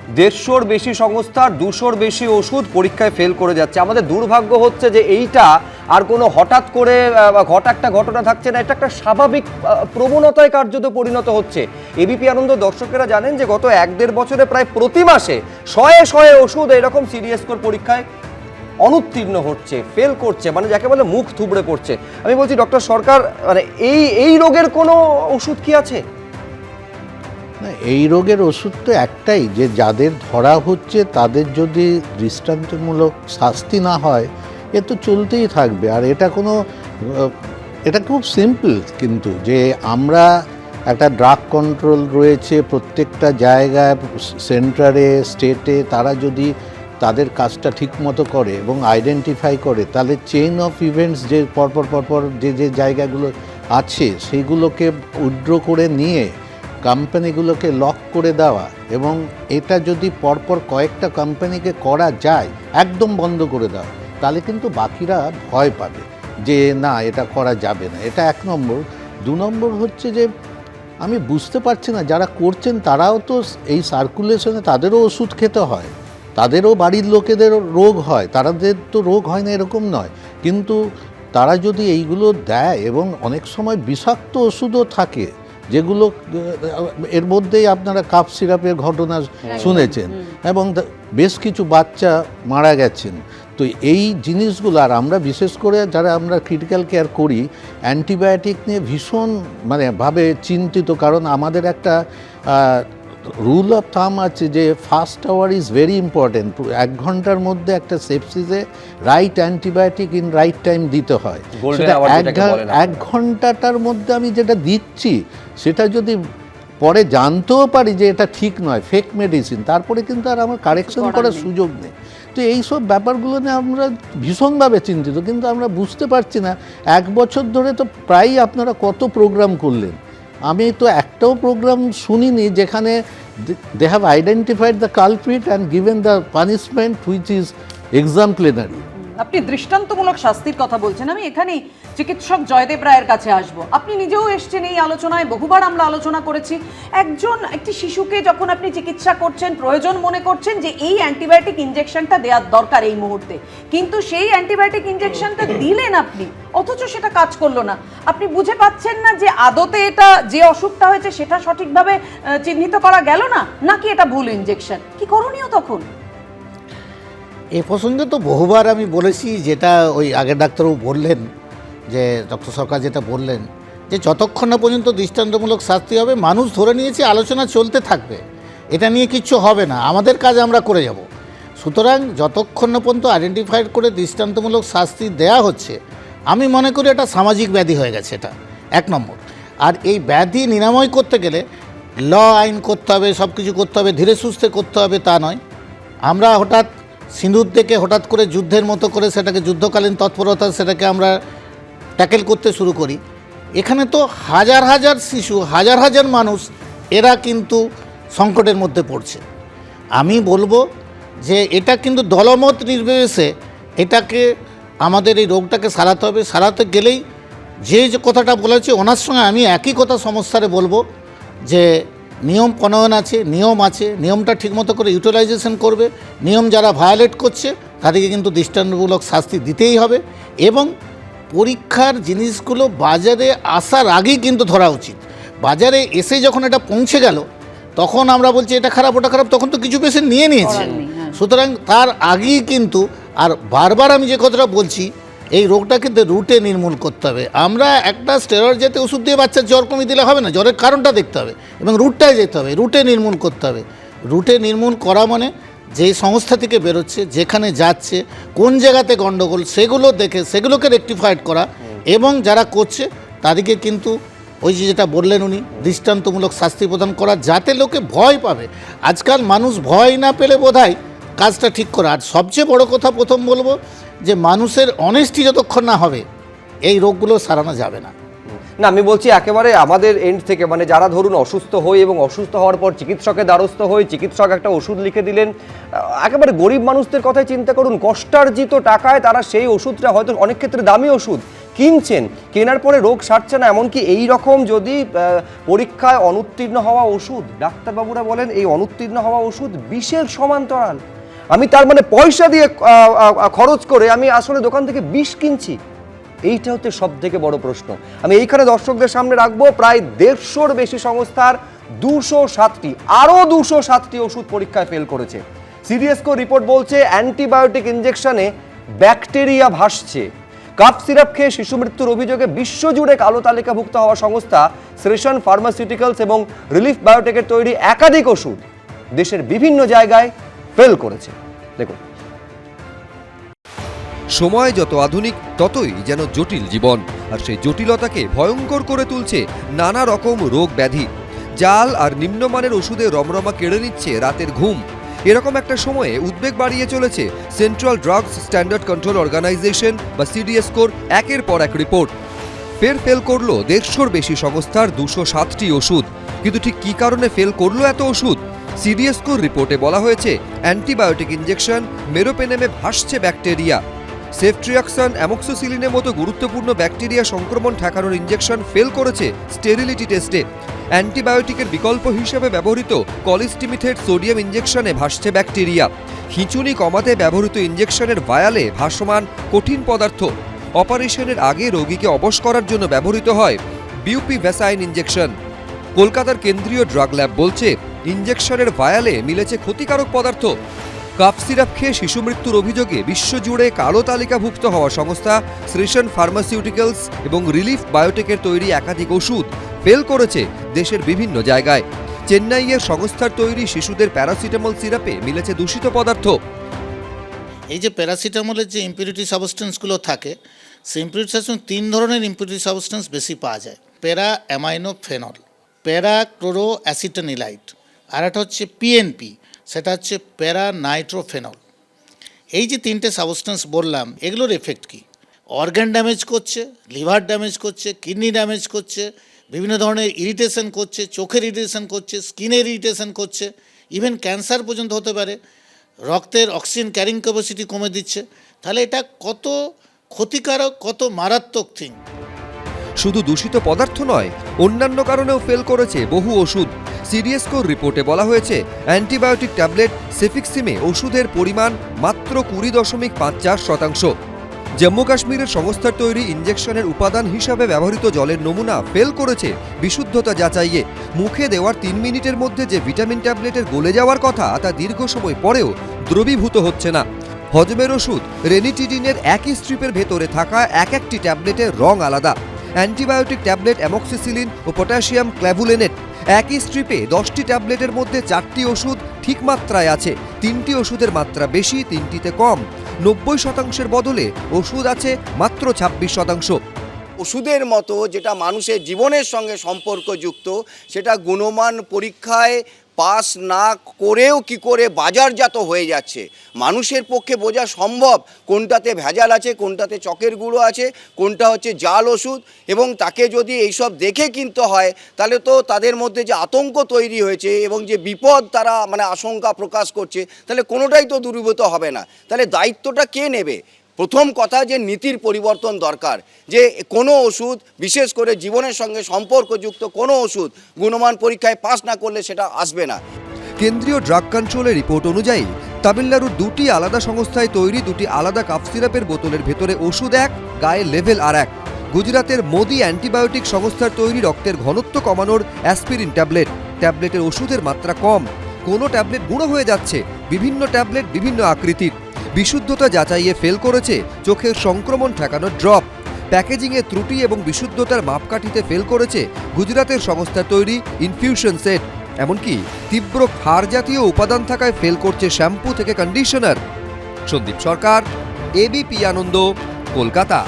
150-র বেশি সংস্থার 200-র বেশি ওষুধ পরীক্ষায় ফেল করে যাচ্ছে। আমাদের দুর্ভাগ্য হচ্ছে যে এইটা আর কোনো হঠাৎ করে একটা ঘটনা থাকছে না, এটা একটা স্বাভাবিক প্রবণতায় কার্যত পরিণত হচ্ছে। এবিপি আনন্দ দর্শকেরা জানেন যে গত 1-1.5 বছরে প্রায় প্রতি মাসে শয়ে ওষুধ এরকম সিরিয়াস স্কোর পরীক্ষায় অনুত্তীর্ণ হচ্ছে, ফেল করছে, মানে যাকে বলে মুখ থুবড়ে পড়ছে। আমি বলছি ডক্টর সরকার, মানে এই রোগের কোনো ওষুধ কি আছে? এই রোগের ওষুধ তো একটাই, যে যাদের ধরা হচ্ছে তাদের যদি দৃষ্টান্তমূলক শাস্তি না হয় এ তো চলতেই থাকবে। আর এটা খুব সিম্পল, কিন্তু যে আমরা একটা ড্রাগ কন্ট্রোল রয়েছে প্রত্যেকটা জায়গায়, সেন্টারে, স্টেটে, তারা যদি তাদের কাজটা ঠিকমতো করে এবং আইডেন্টিফাই করে, তাহলে চেইন অফ ইভেন্টস যে পরপর যে জায়গাগুলো আছে সেইগুলোকে উইথড্র করে নিয়ে কোম্পানিগুলোকে লক করে দেওয়া, এবং এটা যদি পরপর কয়েকটা কোম্পানিকে করা যায়, একদম বন্ধ করে দেওয়া, তাহলে কিন্তু বাকিরা ভয় পাবে যে না, এটা করা যাবে না। এটা 1 নম্বর। 2 নম্বর হচ্ছে যে আমি বুঝতে পারছি না, যারা করছেন তারাও তো এই সার্কুলেশনে তাদেরও ওষুধ খেতে হয়, তাদেরও বাড়ির লোকেদেরও রোগ হয়, তাদের তো রোগ হয় না এরকম নয়, কিন্তু তারা যদি এইগুলো দেয়, এবং অনেক সময় বিষাক্ত ওষুধও থাকে যেগুলো, এর মধ্যেই আপনারা কাপ সিরাপের ঘটনা শুনেছেন, এবং বেশ কিছু বাচ্চা মারা গেছেন। তো এই জিনিসগুলো, আর আমরা বিশেষ করে যারা আমরা ক্রিটিক্যাল কেয়ার করি, অ্যান্টিবায়োটিক নিয়ে ভীষণ ভাবে চিন্তিত, কারণ আমাদের একটা রুল অফ থাম আছে যে first hour is very important. 1 ঘন্টার মধ্যে একটা সেপসিসে right antibiotic in right time দিতে হয়। সেটা 1 ঘন্টাটার মধ্যে আমি যেটা দিচ্ছি, সেটা যদি পরে জানতেও পারি যে এটা ঠিক নয়, ফেক মেডিসিন, তারপরে কিন্তু আর আমার কারেকশন করার সুযোগ নেই। তো এইসব ব্যাপারগুলো নিয়ে আমরা ভীষণভাবে চিন্তিত, কিন্তু আমরা বুঝতে পারছি না। 1 বছর ধরে তো প্রায়ই আপনারা কত প্রোগ্রাম করলেন, আমি তো একটাও প্রোগ্রাম শুনিনি যেখানে they have identified the culprit and given the punishment which is exemplary. আপনি দৃষ্টান্তমূলক শাস্তির কথা বলছেন, আমি এখানেই চিকিৎসক জয়দেব রায়ের কাছে আসব। আপনি নিজেও এসছেন এই আলোচনায়, বহুবার আমরা আলোচনা করেছি। একটি শিশুকে যখন আপনি চিকিৎসা করছেন, প্রয়োজন মনে করছেন যে এই অ্যান্টিবায়োটিক ইনজেকশনটা দেওয়ার দরকার এই মুহূর্তে, কিন্তু সেই অ্যান্টিবায়োটিক ইনজেকশনটা দিলেন আপনি, অথচ সেটা কাজ করলো না। আপনি বুঝে পাচ্ছেন না যে আদতে এটা যে অসুখটা হয়েছে সেটা সঠিকভাবে চিহ্নিত করা গেল না, নাকি এটা ভুল ইনজেকশন। কি করণীয় তখন? এ প্রসঙ্গে তো বহুবার আমি বলেছি, যেটা ওই আগের ডাক্তারবাবু বললেন, যে ডক্টর সরকার যেটা বললেন, যে যতক্ষণ না পর্যন্ত দৃষ্টান্তমূলক শাস্তি হবে, মানুষ ধরে নিয়েছে আলোচনা চলতে থাকবে, এটা নিয়ে কিচ্ছু হবে না, আমাদের কাজ আমরা করে যাব। সুতরাং যতক্ষণ না পর্যন্ত আইডেন্টিফাইড করে দৃষ্টান্তমূলক শাস্তি দেয়া হচ্ছে, আমি মনে করি এটা সামাজিক ব্যাধি হয়ে গেছে, এটা 1 নম্বর। আর এই ব্যাধি নিরাময় করতে গেলে আইন করতে হবে, সব কিছু করতে হবে, ধীরে সুস্থে করতে হবে, তা নয়। আমরা হঠাৎ সিঁদুর থেকে হঠাৎ করে যুদ্ধের মতো করে সেটাকে যুদ্ধকালীন তৎপরতা, সেটাকে আমরা ট্যাকেল করতে শুরু করি। এখানে তো হাজার শিশু, হাজার মানুষ, এরা কিন্তু সংকটের মধ্যে পড়ছে। আমি বলবো যে এটা কিন্তু দলমত নির্বিশেষে এটাকে, আমাদের এই রোগটাকে সারাতে হবে। সারাতে গেলেই যে কথাটা বলেছে, ওনার সঙ্গে আমি একই কথা সমস্যারে বলবো, যে নিয়ম প্রণয়ন আছে, নিয়ম আছে, নিয়মটা ঠিকমতো করে ইউটিলাইজেশন করবে। নিয়ম যারা ভায়োলেট করছে তাদেরকে কিন্তু দৃষ্টান্তমূলক শাস্তি দিতেই হবে, এবং পরীক্ষার জিনিসগুলো বাজারে আসার আগেই কিন্তু ধরা উচিত। বাজারে এসে যখন এটা পৌঁছে গেল, তখন আমরা বলছি এটা খারাপ, ওটা খারাপ, তখন তো কিছু পেশেন্ট নিয়ে নিয়েছে। সুতরাং তার আগেই কিন্তু, আর বারবার আমি যে কথাটা বলছি, এই রোগটা কিন্তু রুটে নির্মূল করতে হবে। আমরা একটা স্টেরয়েড জাতীয় ওষুধ দিয়ে বাচ্চার জ্বর কমিয়ে দিলে হবে না, জ্বরের কারণটা দেখতে হবে এবং রুটটায় যেতে হবে, রুটে নির্মূল করতে হবে। রুটে নির্মূল করা মানে যেই সংস্থা থেকে বেরোচ্ছে, যেখানে যাচ্ছে, কোন জায়গাতে গণ্ডগোল, সেগুলো দেখে সেগুলোকে রেকটিফাইড করা, এবং যারা করছে তাদেরকে কিন্তু ওই যেটা বললেন উনি, দৃষ্টান্তমূলক শাস্তি প্রদান করা, যাতে লোকে ভয় পাবে। আজকাল মানুষ ভয় না পেলে বোধহয় কাজটা ঠিক করা। আর সবচেয়ে বড় কথা প্রথম বলবো, যে মানুষের অনেস্টি যতক্ষণ না হবে, এই রোগগুলো সারানো যাবে না। না, আমি বলছি একেবারে আমাদের এন্ড থেকে, মানে যারা ধরুন অসুস্থ হই এবং অসুস্থ হওয়ার পর চিকিৎসকের দ্বারস্থ হই, চিকিৎসক একটা ওষুধ লিখে দিলেন, একেবারে গরিব মানুষদের কথাই চিন্তা করুন। কষ্টার্জিত টাকায় তারা সেই ওষুধটা, হয়তো অনেক ক্ষেত্রে দামি ওষুধ, কিনছেন, কেনার পরে রোগ সারছে না, এমনকি এই রকম যদি পরীক্ষায় অনুত্তীর্ণ হওয়া ওষুধ, ডাক্তারবাবুরা বলেন এই অনুত্তীর্ণ হওয়া ওষুধ বিষের সমান্তরাল, আমি তার মানে পয়সা দিয়ে খরচ করে আমি আসলে দোকান থেকে বিষ কিনছি। এইটা হচ্ছে সব থেকে বড় প্রশ্ন। আমি এইখানে দর্শকদের সামনে রাখবো প্রায় 150-র বেশি সংস্থার 207টি, আরও 207টি ওষুধ পরীক্ষায় ফেল করেছে। সিডিএসকো রিপোর্ট বলছে অ্যান্টিবায়োটিক ইনজেকশনে ব্যাকটেরিয়া ভাসছে। কাপ সিরাপ খেয়ে শিশু মৃত্যুর অভিযোগে বিশ্বজুড়ে কালো তালিকাভুক্ত হওয়া সংস্থা শ্রেষণ ফার্মাসিউটিক্যালস এবং রিলিফ বায়োটেকের তৈরি একাধিক ওষুধ দেশের বিভিন্ন জায়গায় ফেল করেছে। দেখুন, সময় যত আধুনিক ততই যেন জটিল জীবন, আর সেই জটিলতাকে ভয়ঙ্কর করে তুলছে নানা রকম রোগ ব্যাধি। জাল আর নিম্নমানের ওষুধে রমরমা কেড়ে নিচ্ছে রাতের ঘুম। এরকম একটা সময়ে উদ্বেগ বাড়িয়ে চলেছে central drugs standard control organisation বা সিডিএসকোর একের পর এক রিপোর্ট। ফেল করলো 150-র বেশি সংস্থার 207টি ওষুধ। কিন্তু ঠিক কী কারণে ফেল করলো এত ওষুধ? সিডিএসকোর রিপোর্টে বলা হয়েছে অ্যান্টিবায়োটিক ইনজেকশন মেরোপেনেমে ভাসছে ব্যাকটেরিয়া। সেফট্রিয়াক্সন, অ্যামোক্সিসিলিনের মতো গুরুত্বপূর্ণ ব্যাকটেরিয়া সংক্রমণ ঠেকানোর ইনজেকশন ফেল করেছে স্টেরিলিটি টেস্টে। অ্যান্টিবায়োটিকের বিকল্প হিসেবে ব্যবহৃত কলিস্টিমিথেট সোডিয়াম ইনজেকশনে ভাসছে ব্যাকটেরিয়া। খিঁচুনি কমাতে ব্যবহৃত ইনজেকশনের ভায়ালে ভাসমান কঠিন পদার্থ। অপারেশনের আগে রোগীকে অবশ করার জন্য ব্যবহৃত হয় বিউপিভ্যাসাইন ইনজেকশন। কলকাতার কেন্দ্রীয় ড্রাগ ল্যাব বলছে ইনজেকশনের ভায়ালে মিলেছে ক্ষতিকারক পদার্থ। কাপ সিরাপ খেয়ে শিশু মৃত্যুর অভিযোগে বিশ্বজুড়ে কালো তালিকাভুক্ত হওয়া সংস্থা শ্রেষণ ফার্মাসিউটিক্যালস এবং রিলিফ বায়োটেকের তৈরি একাধিক ওষুধ ফেল করেছে দেশের বিভিন্ন জায়গায়। চেন্নাইয়ের সংস্থার তৈরি শিশুদের প্যারাসিটামল সিরাপে মিলেছে দূষিত পদার্থ। এই যে প্যারাসিটামলের যে ইম্পিউরিটি সাবস্টেন্সগুলো থাকে, সেই ইম্পিউরিটি সাবস্টেন্স 3 ধরনের ইম্পিউরিটি সাবস্টেন্স বেশি পাওয়া যায়। প্যারা অ্যামাইনোফেনল, প্যারা ক্লোরো অ্যাসিটানিলাইট, আর একটা হচ্ছে পিএনপি, সেটা হচ্ছে প্যারা নাইট্রোফেনল। এই যে 3টে সাবস্টেন্স বললাম, এগুলোর এফেক্ট কী? অর্গান ড্যামেজ করছে, লিভার ড্যামেজ করছে, কিডনি ড্যামেজ করছে, বিভিন্ন ধরনের ইরিটেশন করছে, চোখের ইরিটেশন করছে, স্কিনের ইরিটেশন করছে, ইভেন ক্যান্সার পর্যন্ত হতে পারে। রক্তের অক্সিজেন ক্যারিং ক্যাপাসিটি কমে দিচ্ছে। তাহলে এটা কত ক্ষতিকারক, কত মারাত্মক থিং। শুধু দূষিত পদার্থ নয়, অন্যান্য কারণেও ফেল করেছে বহু ওষুধ। সিডিএসকোর রিপোর্টে বলা হয়েছে অ্যান্টিবায়োটিক ট্যাবলেট সেফিক্সিমে ওষুধের পরিমাণ মাত্র 20.54%। জম্মু কাশ্মীরের সংস্থার তৈরি ইনজেকশনের উপাদান হিসাবে ব্যবহৃত জলের নমুনা ফেল করেছে বিশুদ্ধতা যাচাইয়ে। মুখে দেওয়ার 3 মিনিটের মধ্যে যে ভিটামিন ট্যাবলেটের গলে যাওয়ার কথা তা দীর্ঘ সময় পরেও দ্রবীভূত হচ্ছে না। হজমের ওষুধ রেনিটিডিনের একই স্ট্রিপের ভেতরে থাকা একটি ট্যাবলেটের রং আলাদা। অ্যান্টিবায়োটিক ট্যাবলেট অ্যামোক্সিসিলিন ও পটাশিয়াম ক্ল্যাভুলেনেট, একই স্ট্রিপে 10টি ট্যাবলেটের মধ্যে 4টি ওষুধ ঠিক মাত্রায় আছে, 3টি ওষুধের মাত্রা বেশি, 3টিতে কম। 90% বদলে ওষুধ আছে মাত্র 26%। ওষুধের মতো যেটা মানুষের জীবনের সঙ্গে সম্পর্কযুক্ত, সেটা গুণমান পরীক্ষায় পাস না করেও কি করে বাজারজাত হয়ে যাচ্ছে, মানুষের পক্ষে বোঝা সম্ভব কোনটাতে ভেজাল আছে, কোনটাতে চকের গুঁড়ো আছে, কোনটা হচ্ছে জাল ওষুধ। এবং তাকে যদি এইসব দেখে কিনতে হয়, তাহলে তো তাদের মধ্যে যে আতঙ্ক তৈরি হয়েছে এবং যে বিপদ তারা আশঙ্কা প্রকাশ করছে, তাহলে কোনোটাই তো দূরীভূত হবে না। তাহলে দায়িত্বটা কে নেবে? প্রথম কথা যে নীতির পরিবর্তন দরকার, যে কোনো ওষুধ, বিশেষ করে জীবনের সঙ্গে সম্পর্কযুক্ত কোনো ওষুধ গুণমান পরীক্ষায় পাস না করলে সেটা আসবে না। কেন্দ্রীয় ড্রাগ কন্ট্রোলের রিপোর্ট অনুযায়ী তামিলনাড়ুর 2টি আলাদা সংস্থায় তৈরি 2টি আলাদা কাপ সিরাপের বোতলের ভেতরে ওষুধ এক, গায়ে লেভেল আর এক। গুজরাতের মোদি অ্যান্টিবায়োটিক সংস্থার তৈরি রক্তের ঘনত্ব কমানোর অ্যাসপিরিন ট্যাবলেটের ওষুধের মাত্রা কম, কোনো ট্যাবলেট গুঁড়ো হয়ে যাচ্ছে, বিভিন্ন ট্যাবলেট বিভিন্ন আকৃতির। বিশুদ্ধতা যাচাইয়ে ফেল করেছে চোখের সংক্রমণ ঠেকানোর ড্রপ। প্যাকেজিংয়ে ত্রুটি এবং বিশুদ্ধতার মাপকাঠিতে ফেল করেছে গুজরাতের সংস্থার তৈরি ইনফিউশন সেট। এমনকি তীব্র ক্ষার জাতীয় উপাদান থাকায় ফেল করছে শ্যাম্পু থেকে কন্ডিশনার। সন্দীপ সরকার, এবিপি আনন্দ, কলকাতা।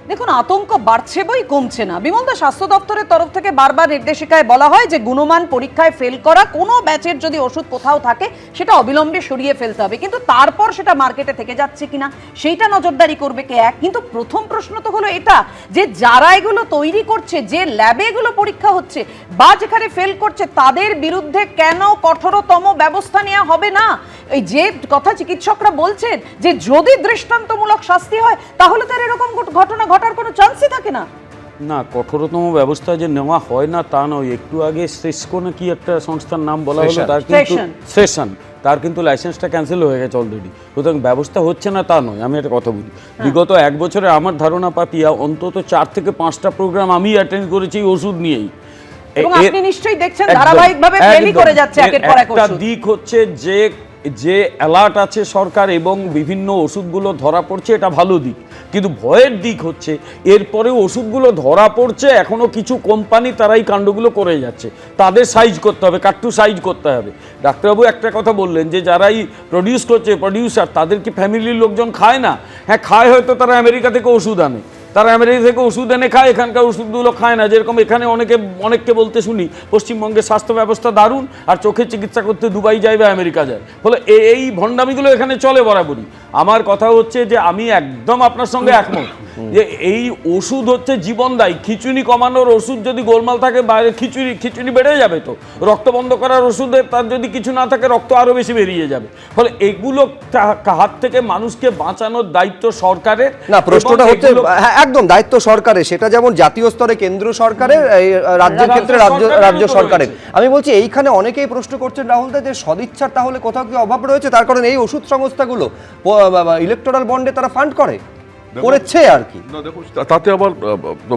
দেখুন, আতঙ্ক বাড়ছে বই কমছে না। বিমলদা, স্বাস্থ্য দপ্তরের তরফ থেকে বারবার নির্দেশিকায় বলা হয় যে গুণমান পরীক্ষায় ফেল করা কোনো ব্যাচের যদি ওষুধ কোথাও থাকে সেটা অবিলম্বে সরিয়ে ফেলতে হবে, কিন্তু তারপর সেটা মার্কেটে থেকে যাচ্ছে কিনা সেইটা নজরদারি করবে কে? এক। কিন্তু প্রথম প্রশ্ন তো হলো এটা যে যারা এগুলো তৈরি করছে, যে ল্যাবে এগুলো পরীক্ষা হচ্ছে বা যেখানে ফেল করছে, তাদের বিরুদ্ধে কেন কঠোরতম ব্যবস্থা নেওয়া হবে না? এই যে কথা চিকিৎসকরা বলছেন যে যদি দৃষ্টান্তমূলক শাস্তি হয় তাহলে তার এরকম ঘটনা ঘটার কোনো চান্সই থাকে না। না, কঠোরতম ব্যবস্থা যে নেওয়া হয় না তা নয়। একটু আগে সেসকো না কি একটা সংস্থার নাম বলা হলো, তার কিন্তু সেশন, তার কিন্তু লাইসেন্সটা ক্যান্সেল হয়ে গেছে অলরেডি। সুতরাং ব্যবস্থা হচ্ছে না তা নয়। আমি একটা কথা বলি, বিগত 1 বছরে আমার ধারণা পাপিয়া অন্তত 4 থেকে 5টা প্রোগ্রাম আমি অ্যাটেন্ড করেছি এই ওষুধ নিয়েই। এবং আপনি নিশ্চয়ই দেখছেন ধারাবাহিকভাবে ফেলই করে যাচ্ছে একের পর এক একটা ওষুধ। দিক হচ্ছে যে অ্যালার্ট আছে সরকার এবং বিভিন্ন ওষুধগুলো ধরা পড়ছে, এটা ভালো দিক। কিন্তু ভয়ের দিক হচ্ছে এরপরে ওষুধগুলো ধরা পড়ছে, এখনো কিছু কোম্পানি তারাই কাণ্ডগুলো করে যাচ্ছে। তাদের সাইজ করতে হবে, কাট্টু সাইজ করতে হবে। ডাক্তারবাবু একটা কথা বললেন যে যারাই প্রডিউস করছে, প্রডিউসার, তাদের কি ফ্যামিলির লোকজন খায় না? হ্যাঁ খায়, হয়তো তারা আমেরিকা থেকে ওষুধ আনে, তারা আমেরিকা থেকে ওষুধ এনে খায়, এখানকার ওষুধগুলো খায় না। যেরকম এখানে অনেককে বলতে শুনি পশ্চিমবঙ্গের স্বাস্থ্য ব্যবস্থা দারুণ, আর চোখের চিকিৎসা করতে দুবাই যায় বা আমেরিকা যায়। ফলে এই ভণ্ডামিগুলো এখানে চলে বরাবরই। আমার কথা হচ্ছে যে আমি একদম আপনার সঙ্গে একমত যে এই ওষুধ হচ্ছে জীবনদায়ী। খিচুনি কমানোর ওষুধ যদি গোলমাল থাকে, বাইরে খিচুনি বেড়ে যাবে, তো রক্ত বন্ধ করার ওষুধের তার যদি কিছু না থাকে রক্ত আরও বেশি বেরিয়ে যাবে। ফলে এগুলো হাত থেকে মানুষকে বাঁচানোর দায়িত্ব সরকারের। না, প্রশ্নটা হচ্ছে একদম দায়িত্ব সরকারের, সেটা যেমন জাতীয় স্তরে কেন্দ্র সরকারের, এই রাজ্যের ক্ষেত্রে রাজ্য সরকারের। আমি বলছি এইখানে অনেকেই প্রশ্ন করছেন রাহুল দা যে সদিচ্ছার তাহলে কোথাও কি অভাব রয়েছে? তার কারণ এই ওষুধ সংস্থাগুলো ইলেকটোরাল বন্ডে তারা ফান্ড করেছে আর কি। না দেখো, তাতে আবার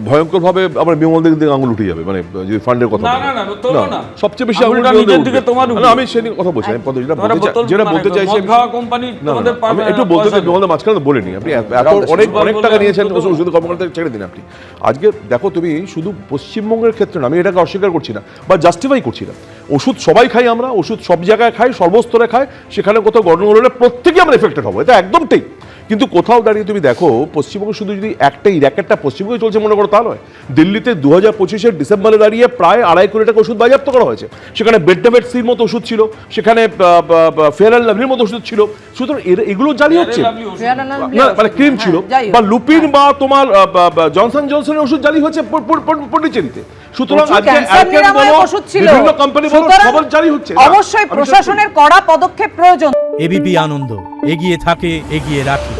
ভয়ঙ্করভাবে আবার বিমলদের দিকে আঙুল উঠে যাবে, মানে যদি ফান্ডের কথা না, সবচেয়ে বেশি আঙুল আমি সেদিন কথা বলছি, যেটা বলতে চাইছি আমি একটু বলতে চাই, বিমলদের মাঝখানে বলিনি। আপনি অনেক টাকা নিয়েছেন ওষুধ কর্মকর্তা, ছেড়ে দিন আপনি। আজকে দেখো, তুমি শুধু পশ্চিমবঙ্গের ক্ষেত্রে না, আমি এটাকে অস্বীকার করছি না বা জাস্টিফাই করছি না। ওষুধ সবাই খাই আমরা, ওষুধ সব জায়গায় খাই, সর্বস্তরে খাই, সেখানে কোথাও গণ্ডগোল হলে প্রত্যেকেই আমরা এফেক্টেড হবো, এটা একদম ঠিক। কিন্তু কোথাও দাঁড়িয়ে তুমি দেখো, পশ্চিমবঙ্গে শুধু যদি একটাই র্যাকেটটা পশ্চিমবঙ্গে চলছে মনে করো তা নয়। দিল্লিতে 2025-এর ডিসেম্বরে দাঁড়িয়ে প্রায় 2.5 কোটি টাকা ওষুধ বাজেয়াপ্ত করা হয়েছে। সেখানে বেডনামেট সির মতো ওষুধ ছিল, সেখানে ফেয়ার অ্যান্ড লাভলির মতো ওষুধ ছিল। সুতরাং এগুলো জালি হচ্ছে না, মানে ক্রিম ছিল, বা লুপিন বা তোমার জনসনের ওষুধ জালি হচ্ছে পন্ডিচেরিতে। সুতরাং আজকে বিভিন্ন কোম্পানি বলো খবর জারি হচ্ছে। অবশ্যই প্রশাসনের কড়া পদক্ষেপ প্রয়োজন। এবিপি আনন্দ, এগিয়ে থাকে, এগিয়ে রাখে।